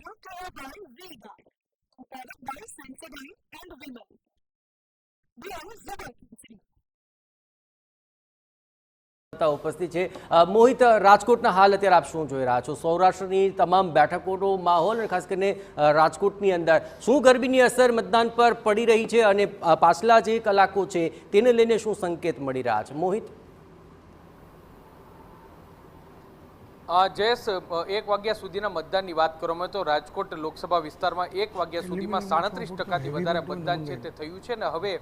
brought to you by V-Guard, a product by Sensodyne and Vimal. We are Zebra. ઉપસ્થિત છે મોહિત, રાજકોટના હાલ અત્યારે આપ શું જોઈ રહ્યા છો? સૌરાષ્ટ્રની તમામ બેઠકોનો માહોલ અને ખાસ કરીને રાજકોટની અંદર શું ગરમીની અસર મતદાન પર પડી રહી છે અને પાછલા જે કલાકો છે તેને લઈને શું સંકેત મળી રહ્યા છે? મોહિત. જયેશ, 1 વાગ્યા સુધીના મતદાનની વાત કરવામાં તો રાજકોટ લોકસભા વિસ્તારમાં 1 વાગ્યા સુધીમાં 37% વધારે મતદાન છે તે થયું છે ને હવે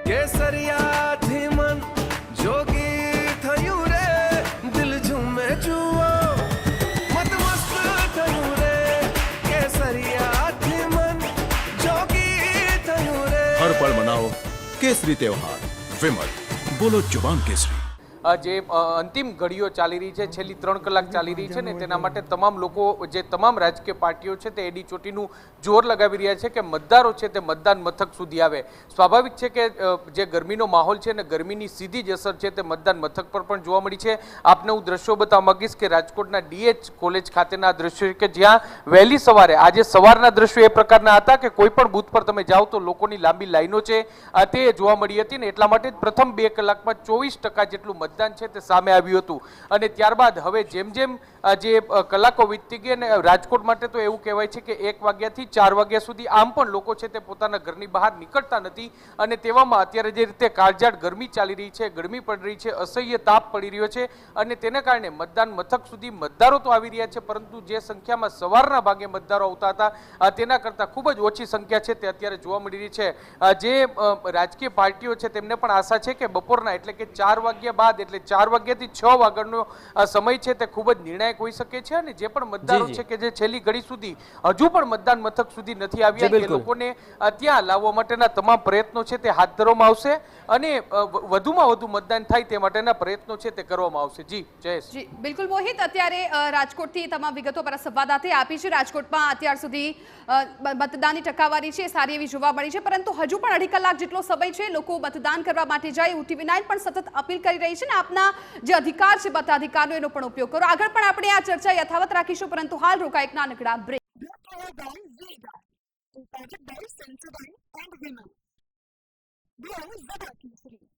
કેસરિયાથી મન જોગી થયું રે, દિલ ઝૂમે જુઓ મત મસ્ત થયું રે, કેસરિયાથી મન જોગી થયું રે। હર પળ મનાવો કેસરી ત્યોહાર, વિમલ બોલો જુબાન કેસરી। જે અંતિમ ઘડીઓ ચાલી રહી છે, છેલ્લી 3 કલાક ચાલી રહી છે ને તેના માટે તમામ લોકો, જે તમામ રાજકીય પાર્ટીઓ છે તે એડી ચોટીનું જોર લગાવી રહ્યા છે કે મતદારો છે તે મતદાન મથક સુધી આવે। સ્વાભાવિક છે કે જે ગરમીનો માહોલ છે ને ગરમીની સીધી જ અસર છે તે મતદાન મથક પર પણ જોવા મળી છે। આપને હું દ્રશ્યો બતાવવા માંગીશ કે રાજકોટના DH કોલેજ ખાતેના દ્રશ્યો કે જ્યાં વહેલી સવારે, આજે સવારના દ્રશ્યો એ પ્રકારના હતા કે કોઈ પણ બૂથ પર તમે જાઓ તો લોકોની લાંબી લાઈનો છે તે જોવા મળી હતી ને એટલા માટે પ્રથમ 2 કલાકમાં 24% જેટલું મતદાન છે તે સામે આવ્યું હતું અને ત્યારબાદ હવે જેમ જેમ જે કલાકો વીતતી ગઈ અને રાજકોટ માટે તો એવું કહેવાય છે કે 1 વાગ્યાથી 4 વાગ્યા સુધી આમ પણ લોકો છે તે પોતાના ઘરની બહાર નીકળતા નથી અને તેવામાં અત્યારે જે રીતે કાળઝાળ ગરમી ચાલી રહી છે, ગરમી પડી રહી છે, અસહ્ય તાપ પડી રહ્યો છે અને તેને કારણે મતદાન મથક સુધી મતદારો તો આવી રહ્યા છે પરંતુ જે સંખ્યામાં સવારના ભાગે મતદારો આવતા હતા તેના કરતાં ખૂબ જ ઓછી સંખ્યા છે તે અત્યારે જોવા મળી રહી છે। જે રાજકીય પાર્ટીઓ છે તેમને પણ આશા છે કે બપોરના એટલે કે 4 વાગ્યા બાદ એટલે 4 વાગ્યાથી 6 વાગ્યાનો સમય છે તે ખૂબ જ નિર્ણાયક હોઈ શકે છે અને જે પણ મતદારો છે કે જે છેલ્લી ઘડી સુધી હજુ પણ મતદાન મથક સુધી નથી આવ્યા એ લોકોને ત્યાં લાવવા માટેના તમામ પ્રયત્નો છે તે હાથ ધરવામાં આવશે અને વધુમાં વધુ મતદાન થાય તે માટેના પ્રયત્નો છે તે કરવામાં આવશે। જી જયેશ। જી બિલકુલ મોહિત, અત્યારે રાજકોટથી તમામ વિગતો પર સંવાદદાતાએ આપી છે। રાજકોટમાં અત્યાર સુધી મતદાનની ટકાવારી છે સારી એવી જોવા મળી છે પરંતુ હજુ પણ 2.5 કલાક જેટલો સમય છે લોકો મતદાન કરવા માટે જાય। UTV9 પણ સતત અપીલ કરી રહી છે ને આપના જે અધિકાર છે મતાધિકારનો એનો પણ ઉપયોગ કરો। આગળ પણ આપણે આ ચર્ચા યથાવત રાખીશું પરંતુ હાલ રોકાય એક નાનકડા બ્રેક। We are Zebra.